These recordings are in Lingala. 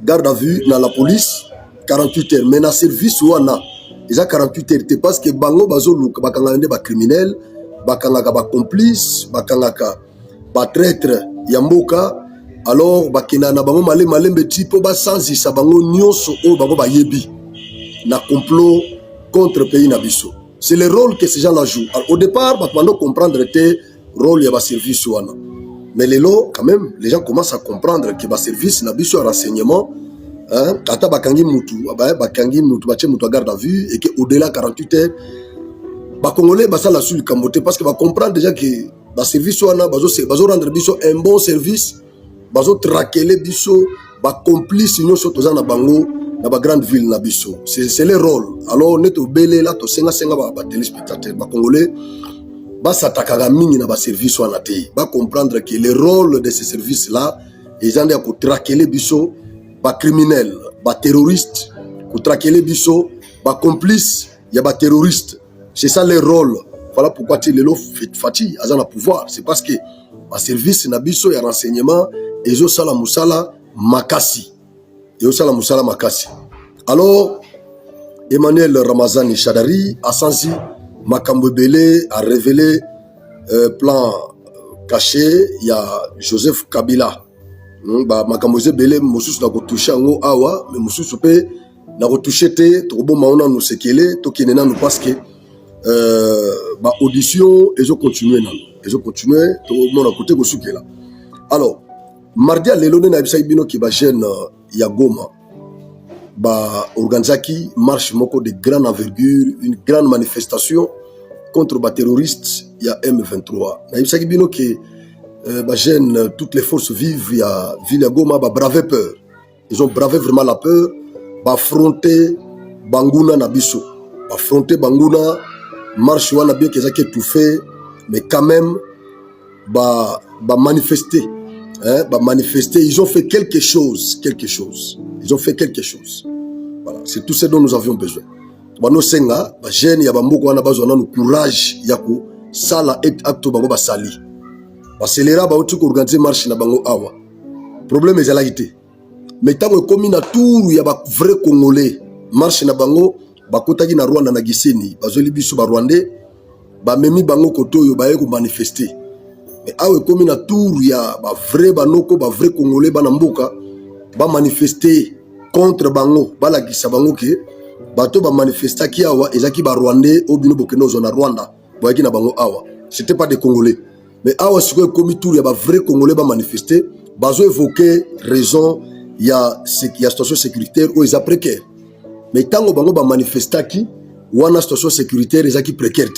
garde à vue dans la police 48 heures mais na service wana déjà 48 heures parce que bango bazoluka bakanga nde ba criminel bakanga ba complice bakanga ba traître ya mboka alors bakina na bango malembe tipo ba sanzisa bango nyonso o bango ba yebi na complot contre pays na biso. C'est le rôle que ces gens-là jouent. Alors, au départ, on comprendre le rôle de service. Mais les lots, quand même, les gens commencent à comprendre que le service n'a pas renseignement. Quand bakangi mutu garde à vue et qu'au-delà de 48 heures, les Congolais ça la suite parce que va comprendre déjà que le service va rendre un bon service, va traquer les biso, va complice nous surtout dans bango. Dans la grande ville na biso c'est le rôle alors on est au belé là to senga ba téléspectateurs ba congolais ba s'attaquer mingi na ba service wana te ba comprendre que le rôle de ces services là ils ont à traquer les biso ba criminels ba terroristes pour traquer les biso ba complices il y a ba terroristes c'est ça le rôle voilà pourquoi tu le fati azana pouvoir c'est parce que ba service na biso ya renseignement ezo sala musala makasi. Alors, Emmanuel Ramazani Chadari a senti Makambo Belé a révélé plan caché. Il y a Joseph Kabila. Makambo Belé, Moussous n'a pas touché en awa, mais Moussous n'a pas touché te, Tobo Maona nous sekele, Tokinena nous parce que audition, ils ont continué. Ils ont continué, tout le monde a côté Gossukela. Alors, mardi à l'élone na ibisa ibino ki ba jeune ya Goma ba organizaki marche moko de grande envergure, une grande manifestation contre ba terroristes ya M23 na ibisa ibino ki ba jeune toutes les forces vives ya ville ya Goma ba braver peur, ils ont bravé vraiment la peur ba affronter banguna na biso ba affronter banguna marche wana bien qu'ils a étouffé mais quand même ba manifester. Manifester, ils ont fait quelque chose. Ils ont fait quelque chose. Voilà, c'est tout ce dont nous avions besoin. Bano senga, ba jeune ya bamboko wana bazona no courage ya ko sala et acte bango ba sali. Ba selera ba uti ko organiser marche na bango awa. Problème ezala été. Mais tango komi na tour ya ba vrai congolais, marche na bango ba kotaki na Rwanda na Giseni, bazoli biso ba Rwandais, ba memi bango kotoyo ba yeko manifester. Mais awe comme na tour ya ba vrai banoko ba vrai congolais bana mboka ba manifester contre bango ba la kisa bango ke bato ba manifester ki awa ezaki ba rwandais obino bokeno zona Rwanda boyaki na bango awa c'était pas des congolais mais awa siko comme tour ya ba vrai congolais ba manifester bazo évoquer raison ya situation sécuritaire ou ils précaire mais tango bango ba manifester ki wana situation sécuritaire ezaki précaire.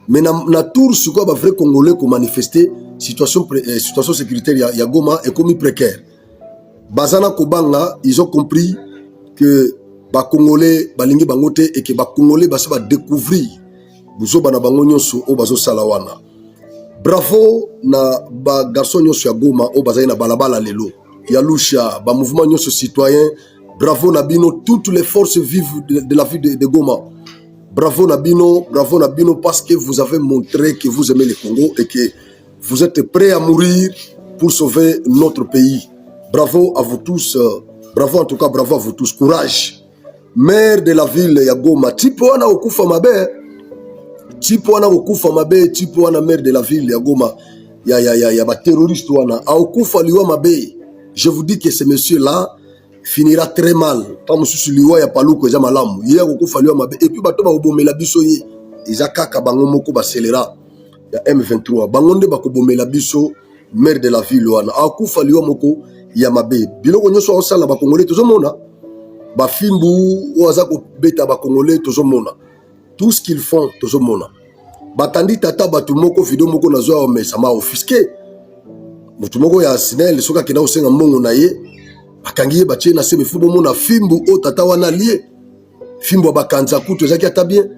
Mais na tour sur quoi ba vrai congolais ko manifester situation sécuritaire ya Goma est comme précaire. Bazana Kobanga, ils ont compris que ba congolais balingi bangote et que ba congolais ba découvrir buzo bana bango nyonso o bazo salawana. Bravo na ba garçon nyonso ya Goma o bazai na balabala lelo. Ya lusha ba mouvement nyonso citoyen. Bravo na bino toutes les forces vives de la ville de Goma. Bravo Nabino parce que vous avez montré que vous aimez le Congo et que vous êtes prêts à mourir pour sauver notre pays. Bravo à vous tous, bravo en tout cas, bravo à vous tous. Courage. Maire de la ville ya Goma, tipo wana okufa mabe, tipo wana maire de la ville ya Goma, ya ba terroriste wana, a okufa liwa mabe. Je vous dis que ce monsieur-là finira très mal. Pas monsieur liwa ya paluko ya malamu. Hier okufa liwa mabe et puis bato ba obomela biso ye. Izakaka bango moko ba selera ya M23. Bangonde ba kobomela biso maire de la ville wana. Akufa liwa moko ya mabe. Biloko nyoso osala ba congolais tozomona. Ba fimbu oaza ko beta ba congolais tozomona. Tout ce qu'ils font tozomona. Batandi tata batu moko video moko nazo mais ça m'a offusqué. Mutu moko ya Sinel soka kina osenga mbongo na ye. Bakangiye batie na sebe fubo mona fimbu o tata wana lié. Fimbu bakanza kutu ezaki ata bien.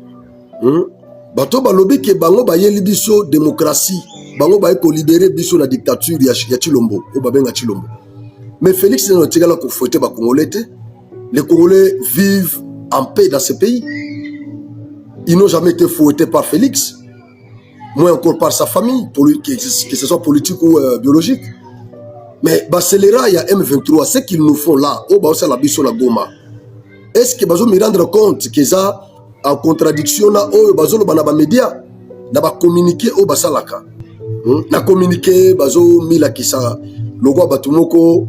Bato balobi ke bango bayeli biso démocratie. Bango baye ko libérer biso la dictature ya Chilombo o babenga Chilombo. Mais Félix ne tigala ko fouetter ba Congolais. Les Congolais vivent en paix dans ce pays. Ils n'ont jamais été fouettés par Félix. Moins encore par sa famille, que ce soit politique ou biologique. Mais Bacelera, il y a M23, ce qu'ils nous font là, au Baosa la Bisso la Goma, est-ce que Bazo me rendre compte que ça en contradiction là, au Bazo le Banaba Média, n'a pas communiqué au Basalaka, n'a communiqué Bazo Mila Kisa, Logo Batumoko,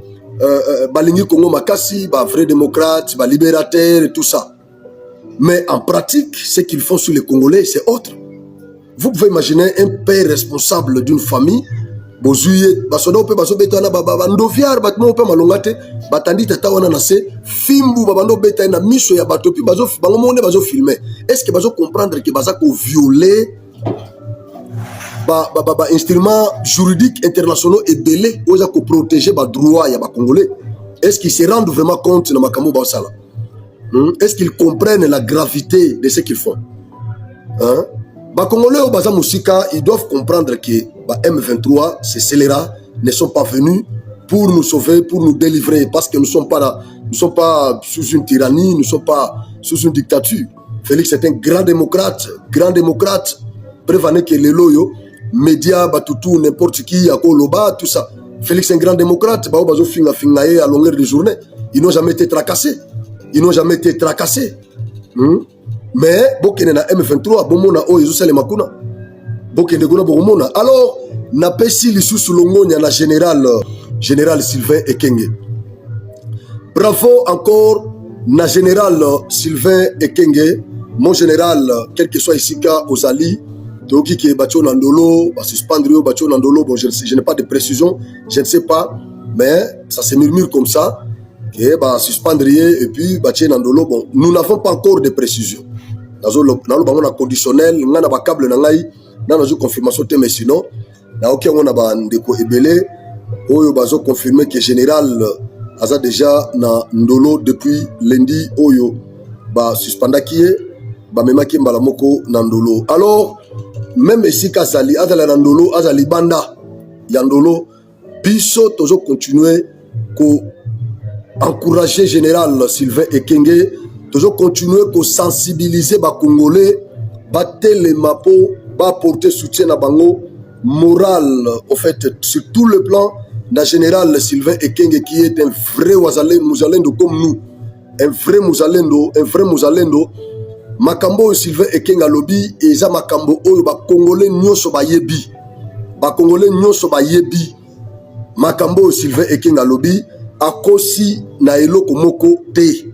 Balingi Kongo Makasi, ba vrai démocrate, ba libérateur et tout ça. Mais en pratique, ce qu'ils font sur les Congolais, c'est autre. Vous pouvez imaginer un père responsable d'une famille. Bozuye basoda ope baso betana bando viar batmo ope malongate batandi tata wana na se fimbu babando beta na miso ya batopi bazo bango monde bazo filmer. Est-ce que bazo comprendre que baza ko violer ba instruments juridiques internationaux et belé oza ko protéger ba droit ya ba congolais? Est-ce qu'ils se rendent vraiment compte na makambo ba sala? Est-ce qu'ils comprennent la gravité de ce qu'ils font? Hein? Les Congolais au Baza Moussika, ils doivent comprendre que M23, ces scélérats, ne sont pas venus pour nous sauver, pour nous délivrer, parce que nous ne sommes pas sous une tyrannie, nous ne sommes pas sous une dictature. Félix est un grand démocrate, prévenez que les loyaux, médias, Batutu, n'importe qui, Akoloba, tout ça. Félix est un grand démocrate, Bazo Finga à longueur de journée. Ils n'ont jamais été tracassés. Mais bokene na M23 bomona o ezosale makuna bokende gona bomona alors na pesi lisusu longonya na général Sylvain Ekenge. Bravo encore na général Sylvain Ekenge, mon général, quel que soit ici ka Ozali Toki qui est battu Nandolo, va suspendre battu Nandolo, bon je n'ai pas de précision, je ne sais pas, mais ça se murmure comme ça que va suspendre et puis battu Nandolo, bon nous n'avons pas encore de précision. Dans le conditionnel, on a un câble, on a une confirmation, mais sinon, on a un déco ébélé, on a confirmé que le général a déjà Ndolo depuis lundi, Oyo, suspenda qui est, même qui est Nandolo. Alors, même ici, Kazali, Azali Nandolo, Azali Banda, Yandolo, Bisso, toujours continuer à encourager le général Sylvain Ekenge. Toujours continuer à sensibiliser les Congolais, battre les mapos, apporter soutien à Bango, moral, en fait, sur tout le plan, le général Sylvain Ekenge qui est un vrai Mouzalendo comme nous, un vrai Mouzalendo, Makambo Sylvain Ekenge à lobby, et ça Makambo, Congolais nyoso ba yebi, Makambo Sylvain Ekenge à lobby, Akosi na eloko moko te.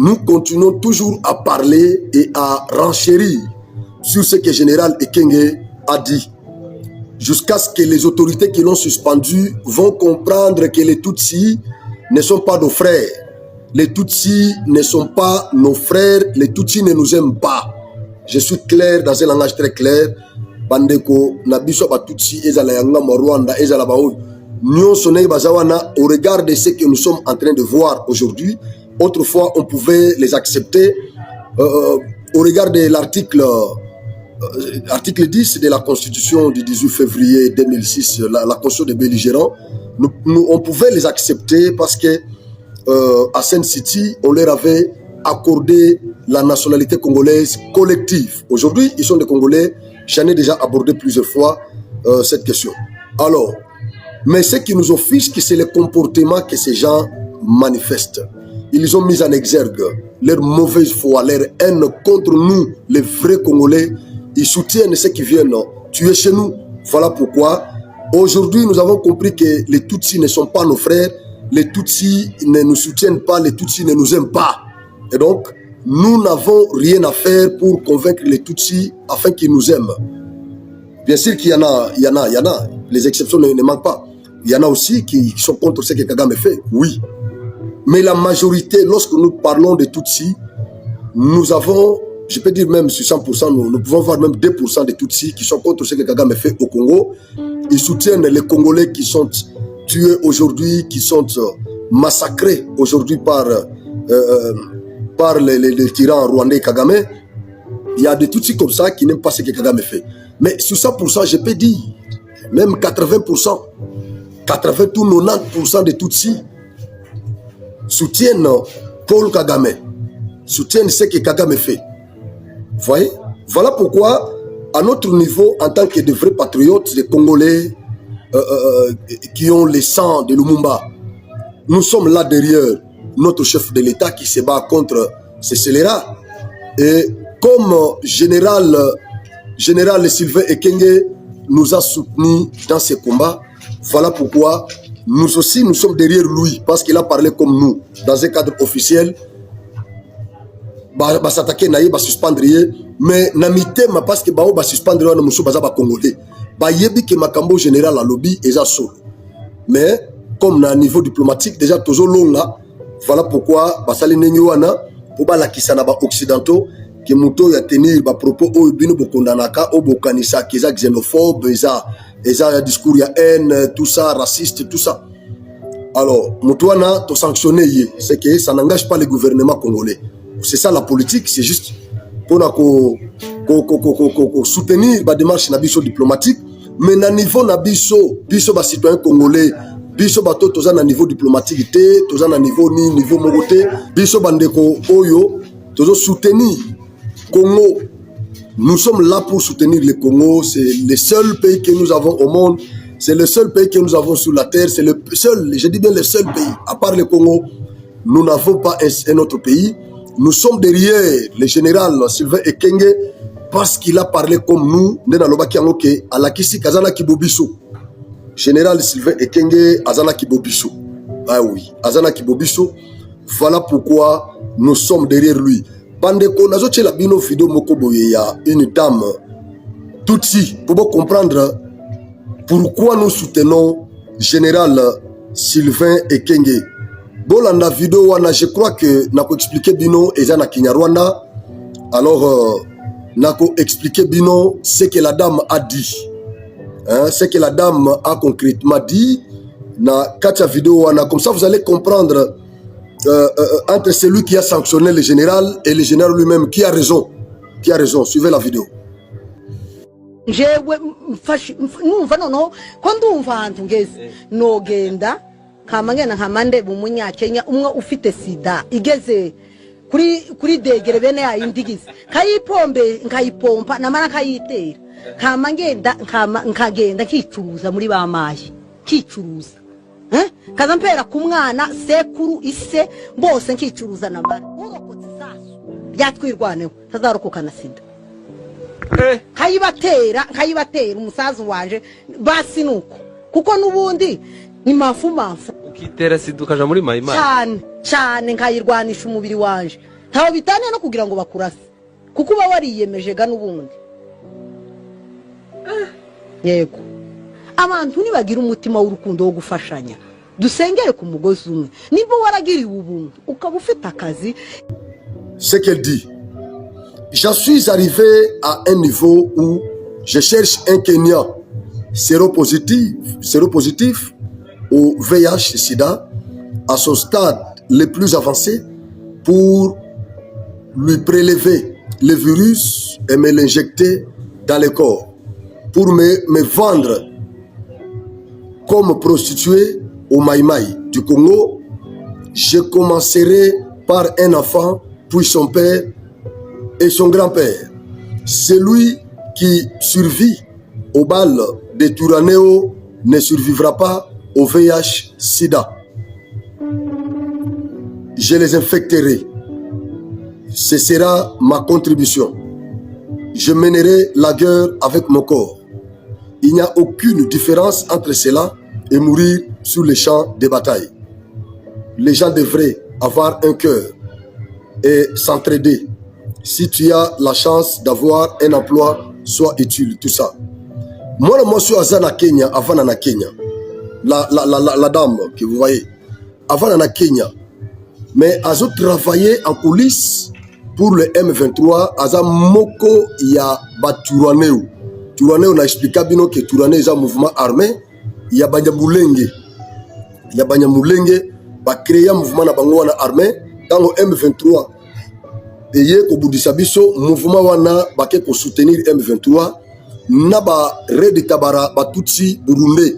Nous continuons toujours à parler et à renchérir sur ce que le général Ekenge a dit. Jusqu'à ce que les autorités qui l'ont suspendu vont comprendre que les Tutsis ne sont pas nos frères. Les Tutsis ne sont pas nos frères. Les Tutsis ne nous aiment pas. Je suis clair dans un langage très clair. Bandeko, Nabiso Batutsi, Ezala Yanga, Rwanda, Ezala Baoui. Nous sommes au regard de ce que nous sommes en train de voir aujourd'hui. Autrefois, on pouvait les accepter au regard de l'article 10 de la Constitution du 18 février 2006, la Constitution des belligérants. On pouvait les accepter parce que à Sen City, on leur avait accordé la nationalité congolaise collective. Aujourd'hui, ils sont des Congolais. J'en ai déjà abordé plusieurs fois cette question. Alors, mais ce qui nous offusque, c'est le comportement que ces gens manifestent. Ils ont mis en exergue leur mauvaise foi, leur haine contre nous, les vrais Congolais. Ils soutiennent ceux qui viennent tuer chez nous. Voilà pourquoi, aujourd'hui, nous avons compris que les Tutsis ne sont pas nos frères. Les Tutsis ne nous soutiennent pas, les Tutsis ne nous aiment pas. Et donc, nous n'avons rien à faire pour convaincre les Tutsis afin qu'ils nous aiment. Bien sûr qu'il y en a. Les exceptions ne manquent pas. Il y en a aussi qui sont contre ce que Kagame fait. Oui. Mais la majorité, lorsque nous parlons de Tutsis, nous avons, je peux dire même sur 100%, nous pouvons voir même 2% de Tutsis qui sont contre ce que Kagame fait au Congo. Ils soutiennent les Congolais qui sont tués aujourd'hui, qui sont massacrés aujourd'hui par les tyrans rwandais Kagame. Il y a des Tutsis comme ça qui n'aiment pas ce que Kagame fait. Mais sur 100%, je peux dire, même 80%, 90% de Tutsis soutiennent Paul Kagame, soutiennent ce que Kagame fait. Vous voyez? Voilà pourquoi, à notre niveau, en tant que de vrais patriotes, des Congolais, qui ont le sang de Lumumba. Nous sommes là derrière notre chef de l'État qui se bat contre ces scélérats. Et comme général Sylvain Ekenge nous a soutenus dans ces combats, voilà pourquoi nous aussi nous sommes derrière lui, parce qu'il a parlé comme nous, dans un cadre officiel. Bah s'attaquer naïe, bah suspendre, mais namitema parce que bah suspendre na muso baza ba congolais. Bah yebi que makambo général à lobby eza solo. Mais comme na niveau diplomatique déjà toujours longa, voilà pourquoi bah sali nenyoana pour ba la kisana ba occidentaux que muto ya tenir ba propos o bino bokondanaka o bokanisa keza xénophobe, eza discours ya haine, tout ça raciste, tout ça. Alors mutuana to sanctionner c'est que ça n'engage pas le gouvernement congolais. C'est ça la politique, c'est juste pour soutenir la démarche diplomatique, mais à niveau nabiso, biso ba citoyen congolais, biso ba toza na niveau diplomatique té, toza na niveau ni niveau mogoté, biso bandeko oyo, tozo soutenir Congo. Nous sommes là pour soutenir le Congo, c'est le seul pays que nous avons au monde, c'est le seul pays que nous avons sur la terre, c'est le seul, je dis bien le seul pays, à part le Congo, nous n'avons pas un autre pays. Nous sommes derrière le général Sylvain Ekenge parce qu'il a parlé comme nous. Général Sylvain Ekenge, Azana Kibobiso. Ah oui, Azana Kibobiso. Voilà pourquoi nous sommes derrière lui. Bandeko, nazo tche la bino vidéo mokoboye ya une dame Tutsi pour comprendre pourquoi nous soutenons général Sylvain Ekenge. Bon, dans la vidéo, je crois que Nako expliqué bino et na Kinyarwanda. Alors, Nako expliqué bino ce que la dame a dit. Hein, ce que la dame a concrètement dit. Na katia vidéo, comme ça vous allez comprendre entre celui qui a sanctionné le général et le général lui-même qui a raison. Qui a raison. Suivez la vidéo. Kamangena nkamande bumunya Kenya umwe ufite sida igeze kuri degere bene ya indigize kayipombe nkayipompa namara kayitera kamangenda nkagenda kicuruza muri bamaye kicuruza kazampera ku mwana sekuru ise bose nkicuruza namara urokotse saso byatwirwaneho tazarokoka na sida kayibatera umusazu wanje basi nuko kuko nubundi ni mafu ukitera sida ukaja muri mayimana cyane nkayirwanisha umubiri wanje ntaho bitane no kugira ngo bakurase kuko uba wariyemeje ga nubundi yego abantu nibagira umutima w'urukundo wo gufashanya dusengere ku mugozi umwe niba waragiriwe ubuntu ukaba ufite akazi. Ce qu'elle dit, je suis arrivé à un niveau où je cherche un Kenyan séropositif au VIH-Sida à son stade le plus avancé pour lui prélever le virus et me l'injecter dans le corps pour me vendre comme prostituée au Maïmaï du Congo. Je commencerai par un enfant, puis son père et son grand-père. Celui qui survit aux balles de Turanéo ne survivra pas au VIH-Sida. Je les infecterai. Ce sera ma contribution. Je mènerai la guerre avec mon corps. Il n'y a aucune différence entre cela et mourir sur les champs de bataille. Les gens devraient avoir un cœur et s'entraider. Si tu as la chance d'avoir un emploi, sois utile, tout ça. Moi, je suis à Kenya, avant à Kenya. La dame que vous voyez, avant à Kenya. Mais elle a travaillé en coulisses pour le M23. Elle a moko ya Turaneo. Turaneo n'a expliqué que Turaneo est un mouvement armé. Il y a Banyamulenge. Il y a Banyamulenge. Va créer un mouvement armé. Dans le M23. Et hier, au bout de sa biso, mouvement wana baké pour soutenir M23. Naba Red Tabara Batutsi Burundi.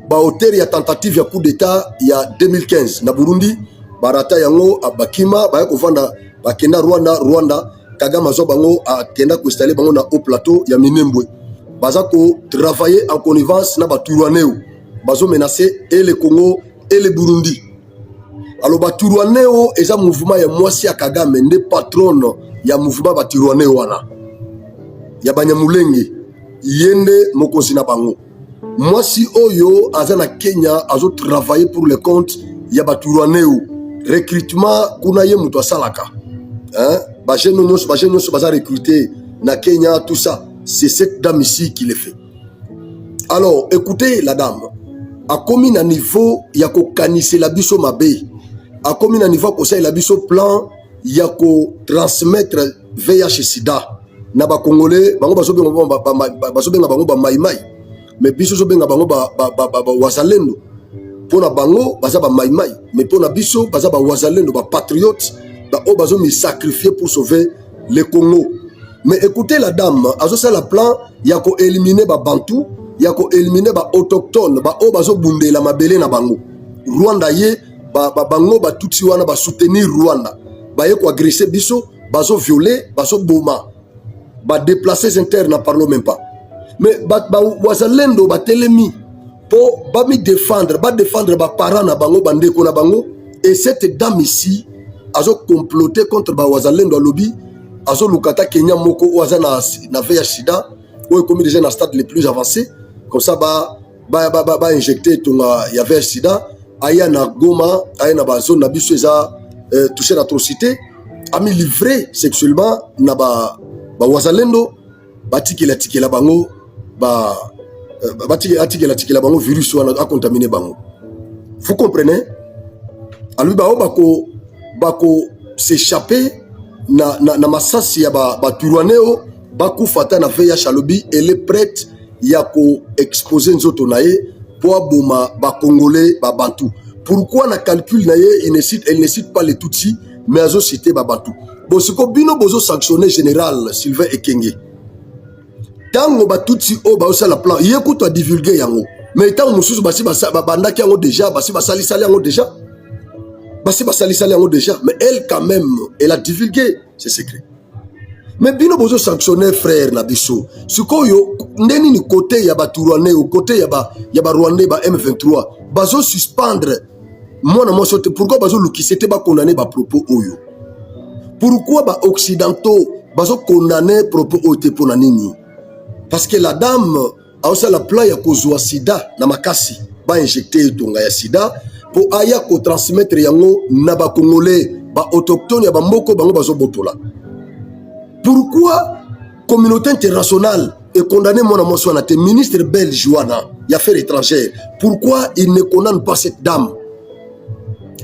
Ba hauteur ya tentative ya coup d'état il y a 2015 na Burundi. Barata yango abakima ba kovanda bakenda Rwanda Kagame zo bango akenda ko installer bango na haut plateau ya Minembwe. bazako travailler en connivence na Baturaneo, bazo menacer et le Congo et le Burundi. Alors Baturaneo est un mouvement ya mwasi ya Kagame, ne patron ya mouvement Baturaneo wana. Ya Banyamulenge, yende mokonzi na bango. Mwasi oyo azana Kenya azo travailler pour le compte ya Baturaneo. Recrutement kuna ye muto asalaka. Hein? Bajeno nyonso baza recruter na Kenya, tout ça. C'est cette dame ici qui le fait. Alors, écoutez la dame. A commis na niveau yako kanise la biso mabe. A commis na niveau conseil la biso plan yako transmettre VIH sida. Na ba Congolais, bango baso benga bango ba maimai. Mais biso so benga bango ba wazalendo. Pona bango baza ba maimai. Mais pona biso baza ba wazalendo, ba patriotes, ba o bazo mi sacrifier pour sauver le Congo. Mais écoutez la dame, azo ça la plan yako éliminer ba bantu, yako éliminer ba autochtone, ba o bazo bunde la mabele na bango. Rwanda ye ba bango ba tutsi wana ba soutenir Rwanda. Ba ye ko agresser biso, bazo violer, bazo boma. Ba déplacer interne na parlo même pas. Mais ba wazalendo ba telemi po ba mi défendre ba parents na bango bandeko na bango, et cette dame ici azo comploter contre ba wazalendo lobby. Azo lukata Kenya moko oaza na VIH sida ou comme déjà dans stade les plus avancés, comme ça ba injecter ton ya VIH sida aya na Goma, aya na ba zone na biso eza touché d'atrocité, a mis livré sexuellement na ba wazalendo batikela bango batikela bango virus wana a contaminé bango. Vous comprenez? Alors bako s'échapper na masasi ya Baturaneo bakufata na VIH alobi, elle est prête ya ko exposer nzoto na ye po aboma ba Congolais ba Bantu. Pourquoi na calcul na ye elle ne cite pas les Tutsis mais azo citer ba Bantu. Bon siko bino bozo sanctionner général Sylvain Ekenge. Tango ba Tutsi o ba osala plan ye ko to divulguer yango. Mais tango mususu basi bandaki yango déjà basi basali yango déjà. Mais elle quand même, elle a divulgué ses secrets. Mais bino bozo sanctionner frère na biso. Sikoyo ndeni ni côté ya Baturané au côté ya ba Rwandais ba M23. Bazo suspendre mona mosote. Pourquoi bazo lukisete ba condamner ba propos oyo? Pourquoi ba occidentaux bazo condamner propos oyo pona nini? Parce que la dame a aussi la plan ya kozwa sida na makasi ba injecter tonga ya sida. Pour aya ko transmettre yango na ba Congolais ba autochtones ya ba moko bango bazo botola. Pourquoi communauté internationale est condamnée mon amour na te ministre belge wana ya affaires étrangères? Pourquoi il ne condamne pas cette dame?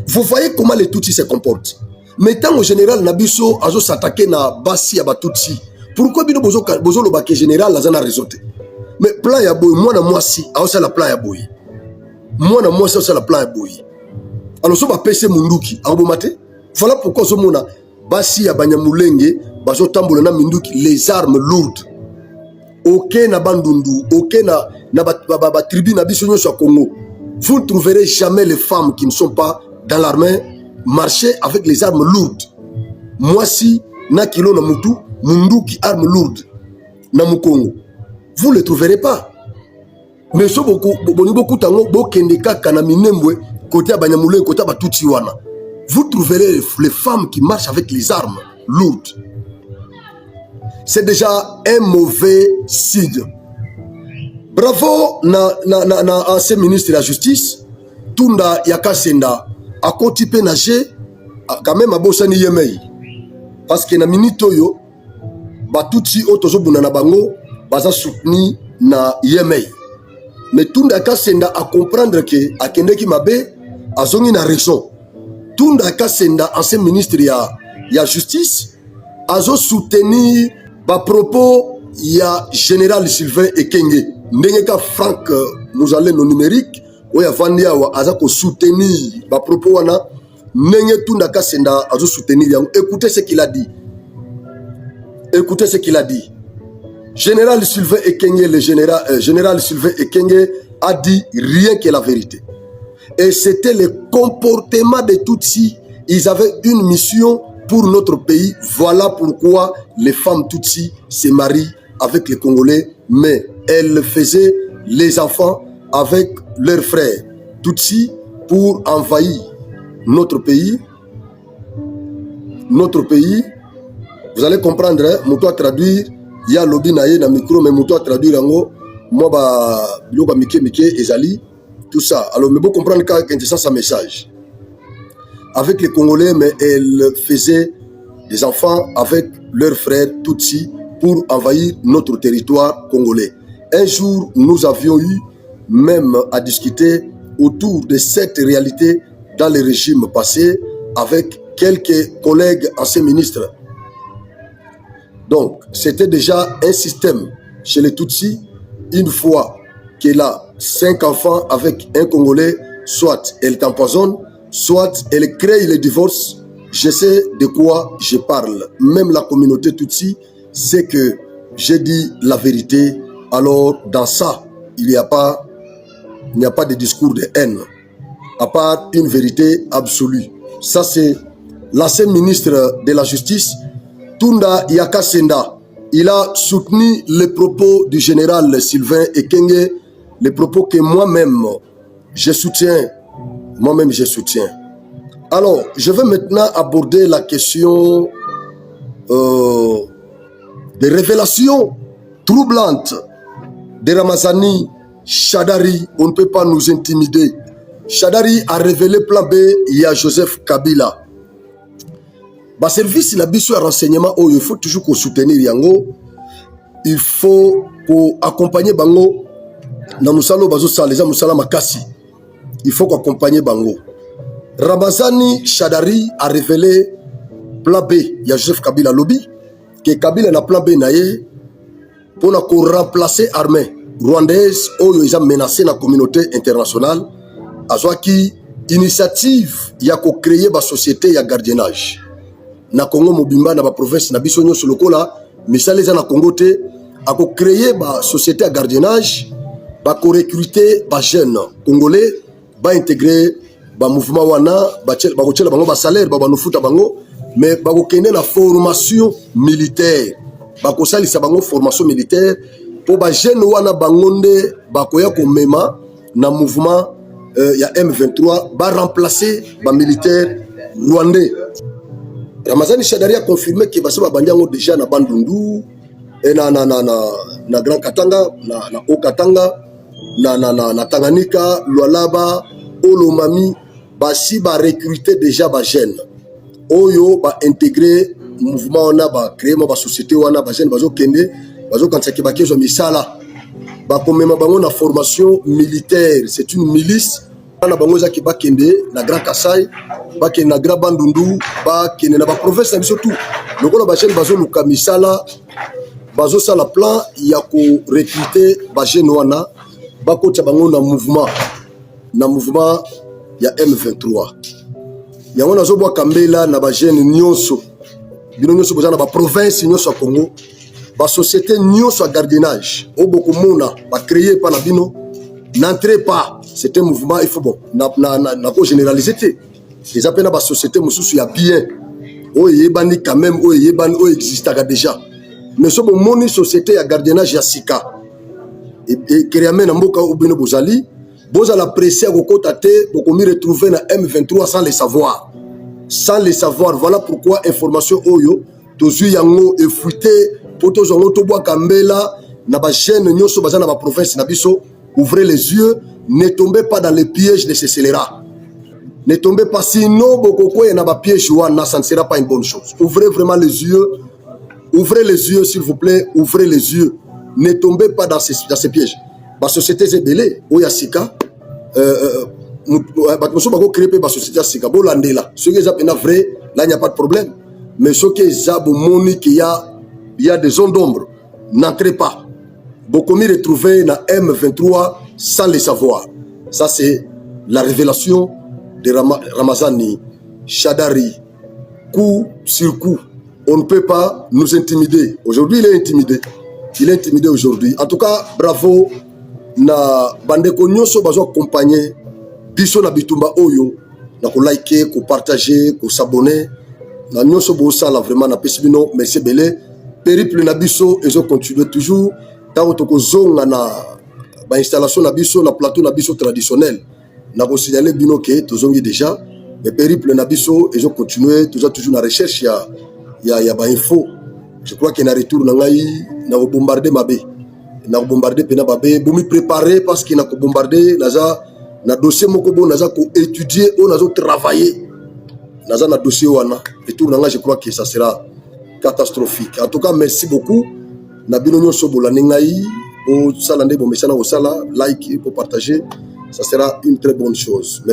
Vous voyez comment les Tutsis se comportent. Mais tant au général Nabiso azo s'attaquer na basi ya ba Tutsi. Pourquoi bino bozo lo ba général azana raison te? Mais plan ya boy moi na moi si a aussi la plan ya boy. Moi c'est la plan ya boy. Alors so ba pese munduki abomate. Voilà pourquoi zo mona basi ya Banyamulenge bazo tambola na minduki les armes lourdes. OK na bandundu, OK na ba tribu na biso nyonso ya Congo. Vous ne trouverez jamais les femmes qui ne sont pas dans l'armée marcher avec les armes lourdes. Moi si na kilo na mutu munduki armes lourdes na mukongo. Vous ne les trouverez pas. Mais so beaucoup tango bokende kaka na minembwe côté Banyamulenge côté Batutsi wana. Vous trouverez les femmes qui marchent avec les armes lourdes. C'est déjà un mauvais signe. Bravo na ancien ministre de la Justice Tunda Yakasenda a continué à nager quand même à Bosani Yemei. Parce que na minute yo Batutsi otozobuna na bango baza soutenu na Yemei. Mais Tunda Yakasenda a comprendre que akendeki mabe azongi na raison. Tunda Yakasenda ancien ministre ya Justice azo soutenir ba propos ya général Sylvain Ekenge. Ndenge ka Franck Muzalendo numérique oya vandia wa aza ko soutenir ba propos wana ndenge Tunda Yakasenda azo soutenir yango. Écoutez ce qu'il a dit. Écoutez ce qu'il a dit. Général Sylvain Ekenge, le général Sylvain Ekenge a dit rien que la vérité. Et c'était le comportement des Tutsis. Ils avaient une mission pour notre pays. Voilà pourquoi les femmes Tutsis se marient avec les Congolais mais elle faisait les enfants avec leurs frères Tutsi pour envahir notre pays. Notre pays, vous allez comprendre, hein, moi dois traduire, il y a lobby naïe na micro, mais moi dois traduire en haut, moi bah, biloba mike ezali, tout ça. Alors, mais vous comprendre quand c'est ça message. Avec les Congolais, mais elle faisait des enfants avec leurs frères Tutsi pour envahir notre territoire congolais. Un jour, nous avions eu même à discuter autour de cette réalité dans les régimes passés avec quelques collègues anciens ministres. Donc, c'était déjà un système chez les Tutsis. Une fois qu'elle a 5 enfants avec un Congolais, soit elle t'empoisonne, soit elle crée le divorce. Je sais de quoi je parle. Même la communauté Tutsi sait que j'ai dit la vérité. Alors, dans ça, il n'y a pas de discours de haine, à part une vérité absolue. Ça, c'est l'ancien ministre de la Justice, Tunda Yakasenda. Il a soutenu les propos du général Sylvain Ekenge, les propos que moi-même, je soutiens. Moi-même, je soutiens. Alors, je vais maintenant aborder la question des révélations troublantes de Ramazani Shadari. On ne peut pas nous intimider. Shadari a révélé plan B, il y a Joseph Kabila. Bah, service la biso à renseignement, il faut toujours qu'on soutenir yango. Il faut qu'on accompagne bango. Na musalo bazo saleza musala makasi. Il faut qu'on accompagne bango. Ramazani Shadari a révélé plan B, il y a Joseph Kabila lobby que Kabila na plan B naé pour remplacer l'armée rwandaise où ils ont menacé la communauté internationale. Azwaki initiative ya ko créer ba société ya gardiennage na Congo mobimba na ba province na biso nyo solokola misale za na Congo te a ko créer ba société ya gardiennage ba ko recruter ba jeunes congolais ba intégrer ba mouvement wana ba ko tshela bango ba salaire ba nufuta bango mais ba ko kende na formation militaire ba ko salisa bango formation militaire pour ba jeunes wana bangonde ba ko ya ko mema na mouvement il y a M23 va remplacer les militaires rwandais. Ramazani Shadari a confirmé que Bassaba Bandiango déjà na Bandundu et na Grand Katanga, na Haut-Katanga, na Tanganyika, Lualaba, Olomami, Bassi va recruter déjà ba jeunes. Oyo va intégrer mouvement wana ba créer ma société wana ba jeunes bazo kende, bazo kansaki ba kezo misala. Bakomema bango na formation militaire, c'est une milice. Na bango za ki bakende na Grand Kasai, bakende na Grand Bandundu, bakende na ba province na biso tout. Lokola ba jeune bazo luka misala, bazo sala plan ya ko recruter ba jeune wana, bakotya bango na mouvement ya M23. Yango nazo bwa kambela na ba jeune nyonso. Bino nyonso boza na ba province nyonso ya Congo. La société nyonso gardiennage au beaucoup mona va créer par la bino n'entrez pas, c'est un mouvement il faut bon na généraliser les appels la société mususu ya bien o yebani quand même o yebani o existe déjà mais so bon moni société ya gardiennage ya sika et créer na mboka ou bino bozali bozala pressé ko kota te beaucoup mi retrouver na M23 sans le savoir voilà pourquoi information oyo tozu yango effruité poto zongo to bwa kambela na ba chaîne nyonso baza na ba province na biso. Ouvrez les yeux, ne tombez pas dans les pièges de ces scélérats. Ne tombez pas, sinon beaucoup na ba piège wana, ça ne sera pas une bonne chose. Ouvrez vraiment les yeux s'il vous plaît, ouvrez les yeux. Ne tombez pas dans ces pièges. La société zebele oya sika ba koso ba ko créer ba société sika bo landela. Ce qui est vrai, là il n'y a pas de problème. Mais ce qui est moni qu'il y a des zones d'ombre. N'entrez pas. Beaucoup m'y retrouver dans M23 sans le savoir. Ça, c'est la révélation de Ramazani Shadari. Coup sur coup. On ne peut pas nous intimider. Aujourd'hui, il est intimidé. Il est intimidé aujourd'hui. En tout cas, bravo. Na bandeko nyonso bazo accompagner biso na bitumba oyo na ko liker, ko partager, ko s'abonner. Na nyonso bo sala vraiment na pesibino merci belé. Périple na biso et je continue toujours tant que zonga na ba installation na biso na plateau na biso traditionnel na ko signaler bino que tozongi déjà le périple na biso et je continuer toujours na recherche ya ba info. Je crois qu'il y a un retour na ngai na bombarder mabe na bombarder pena babe bo mi préparer parce qu'il na ko bombarder na dossier moko bon naza ko étudier ou nazo travailler naza na dossier wana retour na ngai. Je crois que ça sera catastrophique. En tout cas, merci beaucoup. Nabino nyonso bolani ngai o sala nde bomesana o sala like pour partager, ça sera une très bonne chose.